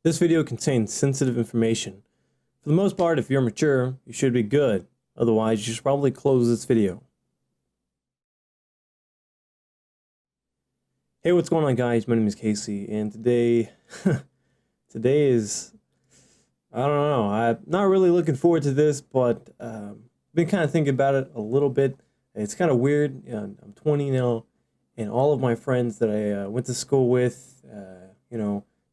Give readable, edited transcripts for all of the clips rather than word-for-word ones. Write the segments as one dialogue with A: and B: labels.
A: This video contains sensitive information. For the most part, if you're mature, you should be good. Otherwise, you should probably close this video. Hey, what's going on, guys? My name is Casey, and today is, I don't know, I'm not really looking forward to this, but been kind of thinking about it a little bit. It's kind of weird. I'm 20 now, and all of my friends that I went to school with,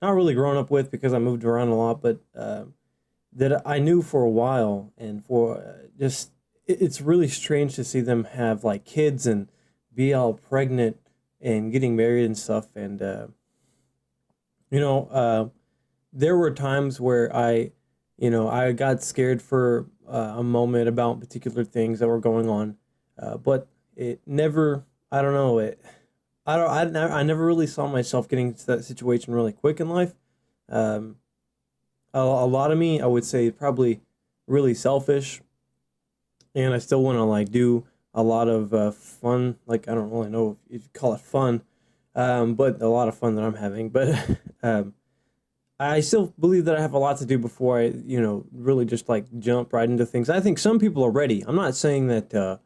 A: not really grown up with because I moved around a lot, but that I knew for a while, and for it's really strange to see them have like kids and be all pregnant and getting married and stuff. And there were times where I got scared for a moment about particular things that were going on, but it never. I don't know it. I never really saw myself getting into that situation really quick in life. Um, a lot of me, I would say, probably really selfish, and I still want to like do a lot of fun. Like, I don't really know if you call it fun, but a lot of fun that I'm having. But I still believe that I have a lot to do before I, really just like jump right into things. I think some people are ready. I'm not saying that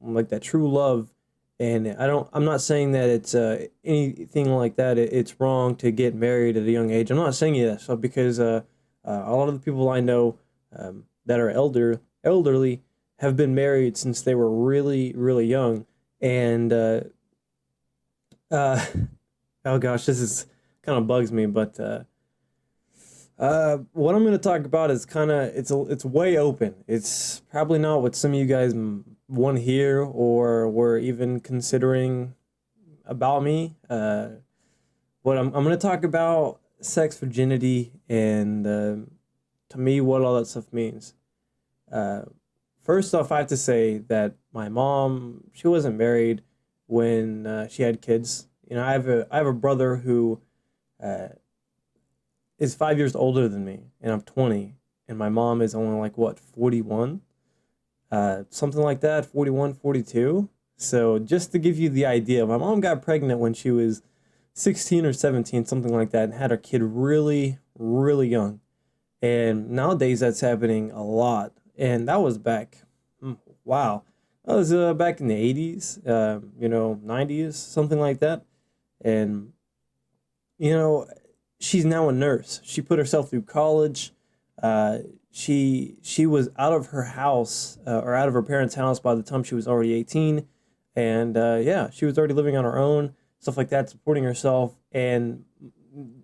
A: like that true love. And I'm not saying that it's anything like that. It's wrong to get married at a young age. I'm not saying that stuff because a lot of the people I know that are elderly have been married since they were really, really young. And uh, oh gosh, this is kind of bugs me, but what I'm going to talk about is kind of it's way open. It's probably not what some of you guys want to hear or were even considering about me. But I'm going to talk about sex, virginity, and to me, what all that stuff means. Uh, First off, I have to say that my mom, she wasn't married when she had kids. I have a brother who uh, is 5 years older than me, and I'm 20, and my mom is only like what 41, something like that, 41, 42. So just to give you the idea, my mom got pregnant when she was 16 or 17, something like that, and had her kid really, really young. And nowadays that's happening a lot. And that was back, wow, that was back in the 80s, 90s, something like that. And, you know, she's now a nurse. She put herself through college. She was out of her house or out of her parents' house by the time she was already 18, and yeah, she was already living on her own, stuff like that, supporting herself. And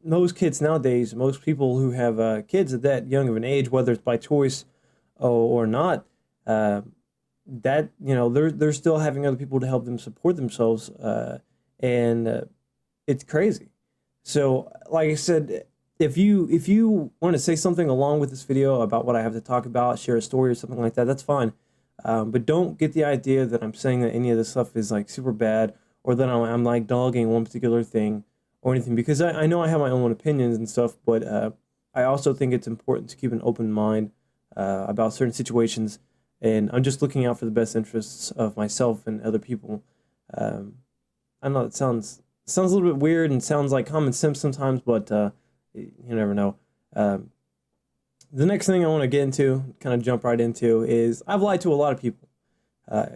A: most kids nowadays, most people who have kids at that young of an age, whether it's by choice or not, that they're still having other people to help them support themselves, and it's crazy. So, like I said, if you want to say something along with this video about what I have to talk about, share a story or something like that, that's fine. But don't get the idea that I'm saying that any of this stuff is like super bad, or that I'm like dogging one particular thing or anything, because I know I have my own opinions and stuff, but I also think it's important to keep an open mind about certain situations, and I'm just looking out for the best interests of myself and other people. I know it sounds a little bit weird and sounds like common sense sometimes, but you never know. The next thing I want to get into, kind of jump right into, is I've lied to a lot of people.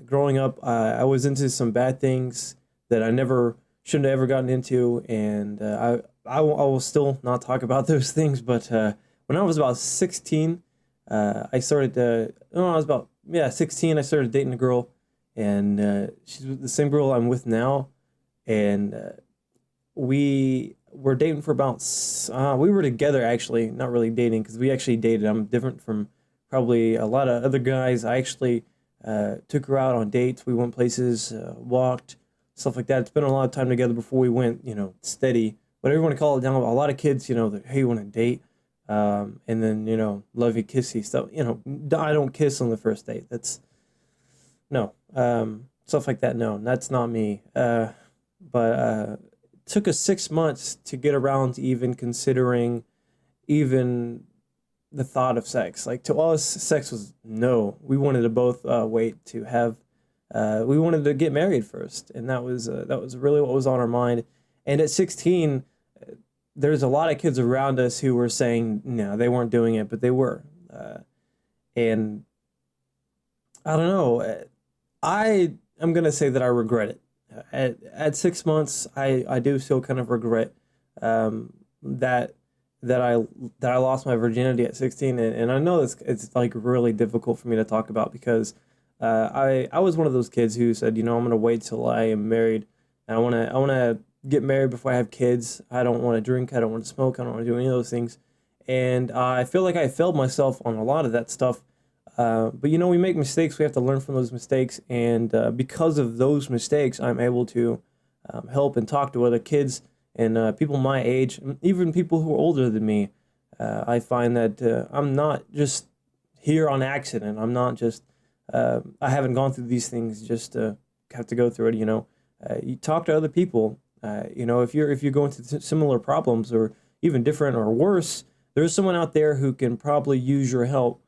A: Growing up, I was into some bad things that I never shouldn't have ever gotten into, and I will still not talk about those things. But when I was about 16, I started. I was about 16. I started dating a girl, and she's the same girl I'm with now, and we were dating for about we were together, actually, not really dating, because we actually dated. I'm different from probably a lot of other guys. I actually took her out on dates. We went places, walked, stuff like that. It's been a lot of time together before we went, steady, whatever you want to call it. Now, a lot of kids, hey, you want to date, and then, lovey kissy stuff. I don't kiss on the first date. That's no, stuff like that. No, that's not me. But took us 6 months to get around to even considering even the thought of sex. Like, to us, sex was no. We wanted to both wait to have. We wanted to get married first, and that was really what was on our mind. And at 16, there's a lot of kids around us who were saying no, they weren't doing it, but they were. And I don't know. I am gonna say that I regret it. At 6 months, I do still kind of regret that that I that I lost my virginity at 16, and I know it's like really difficult for me to talk about because I was one of those kids who said, I'm gonna wait till I am married, and I wanna get married before I have kids. I don't want to drink. I don't want to smoke. I don't want to do any of those things, and I feel like I failed myself on a lot of that stuff. But we make mistakes. We have to learn from those mistakes, and because of those mistakes, I'm able to help and talk to other kids and people my age, even people who are older than me. I find that I'm not just here on accident. I'm not just. I haven't gone through these things just to have to go through it. You talk to other people. If you're going through similar problems or even different or worse, there's someone out there who can probably use your help.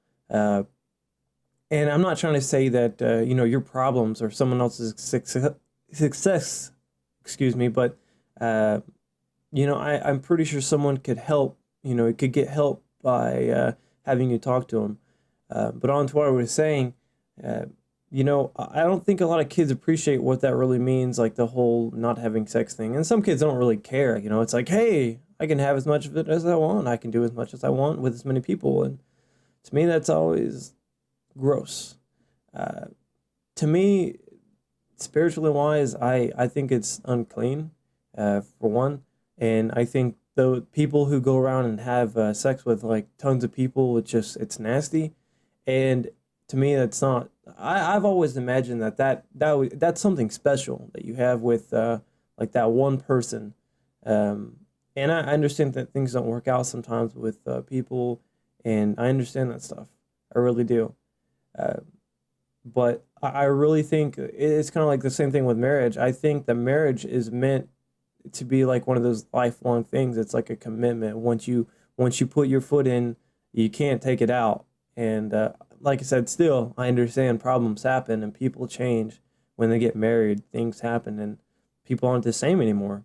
A: And I'm not trying to say that your problems or someone else's success, excuse me, but I'm pretty sure someone could help. It could get help by having you talk to them. But on to what I was saying, I don't think a lot of kids appreciate what that really means, like the whole not having sex thing. And some kids don't really care. It's like, hey, I can have as much of it as I want. I can do as much as I want with as many people. And to me, that's always gross. To me, spiritually wise, I think it's unclean, for one, and I think the people who go around and have sex with like tons of people, it's nasty, and to me that's not. I've always imagined that's something special that you have with like that one person, and I understand that things don't work out sometimes with people, and I understand that stuff. I really do. But I really think it's kind of like the same thing with marriage. I think that marriage is meant to be like one of those lifelong things. It's like a commitment. Once you put your foot in, you can't take it out. And like I said, still I understand problems happen and people change when they get married. Things happen and people aren't the same anymore.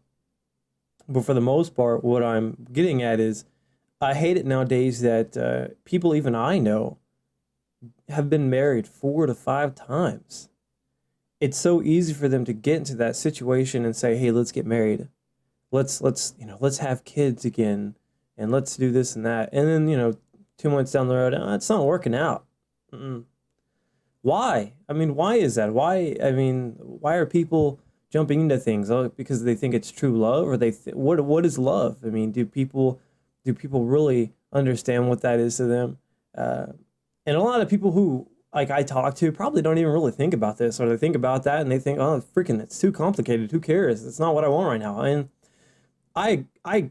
A: But for the most part, what I'm getting at is I hate it nowadays that people even I know have been married 4 to 5 times. It's so easy for them to get into that situation and say, "Hey, let's get married. Let's have kids again, and let's do this and that." And then 2 months down the road, it's not working out. Mm-mm. Why? I mean, why is that? Why? I mean, why are people jumping into things? Oh, because they think it's true love, or what is love? I mean, do people really understand what that is to them? Uh, and a lot of people who like I talk to probably don't even really think about this, or they think about that and they think, oh, freaking, it's too complicated. Who cares? It's not what I want right now. And I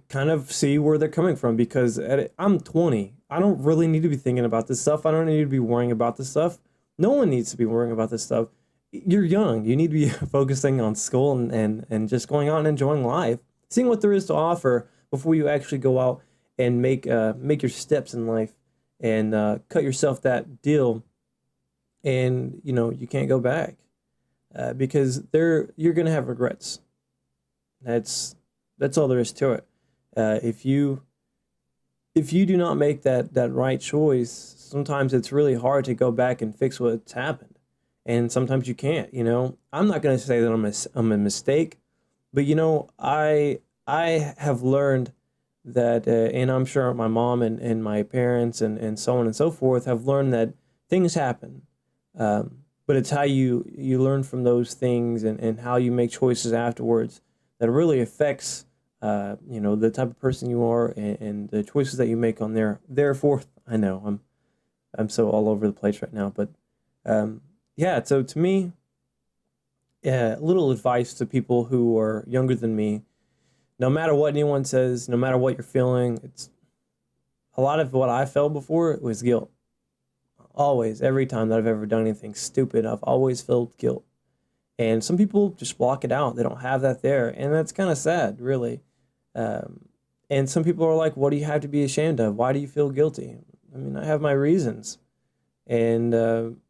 A: kind of see where they're coming from because I'm 20. I don't really need to be thinking about this stuff. I don't need to be worrying about this stuff. No one needs to be worrying about this stuff. You're young. You need to be focusing on school and just going out and enjoying life, seeing what there is to offer before you actually go out and make your steps in life and cut yourself that deal, and you can't go back because you're gonna have regrets. That's all there is to it. If you do not make that right choice, sometimes it's really hard to go back and fix what's happened, and sometimes you can't. I'm not gonna say that I'm a mistake, but I have learned that, and I'm sure my mom and my parents and so on and so forth have learned that things happen. But it's how you learn from those things and how you make choices afterwards that really affects, the type of person you are and the choices that you make on there. Therefore, I know I'm so all over the place right now, but yeah. So to me, yeah, little advice to people who are younger than me. No matter what anyone says, no matter what you're feeling, it's a lot of what I felt before was guilt. Always, every time that I've ever done anything stupid, I've always felt guilt. And some people just block it out. They don't have that there. And that's kind of sad, really. And some people are like, what do you have to be ashamed of? Why do you feel guilty? I mean, I have my reasons. And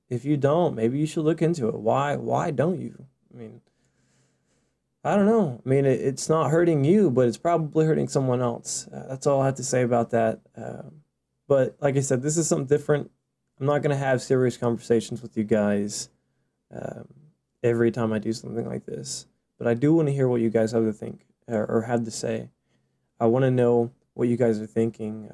A: if you don't, maybe you should look into it. Why don't you? I mean, I don't know. I mean, it's not hurting you, but it's probably hurting someone else. That's all I have to say about that. But like I said, this is something different. I'm not gonna have serious conversations with you guys um, every time I do something like this. But I do want to hear what you guys have to think or have to say. I want to know what you guys are thinking.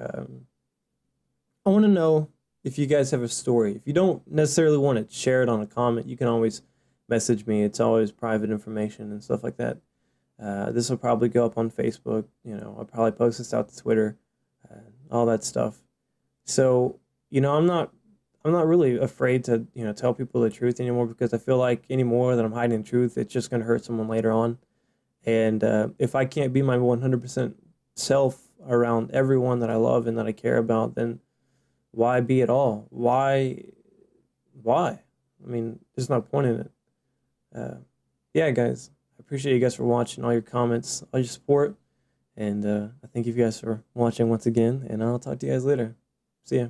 A: I want to know if you guys have a story. If you don't necessarily want to share it on a comment, you can always message me. It's always private information and stuff like that. This will probably go up on Facebook. I'll probably post this out to Twitter, all that stuff. So, I'm not really afraid to, tell people the truth anymore because I feel like anymore that I'm hiding the truth, it's just going to hurt someone later on. And if I can't be my 100% self around everyone that I love and that I care about, then why be at all? Why? I mean, there's no point in it. Uh, yeah, guys, I appreciate you guys for watching, all your comments, all your support. And I thank you guys for watching once again. And I'll talk to you guys later. See ya.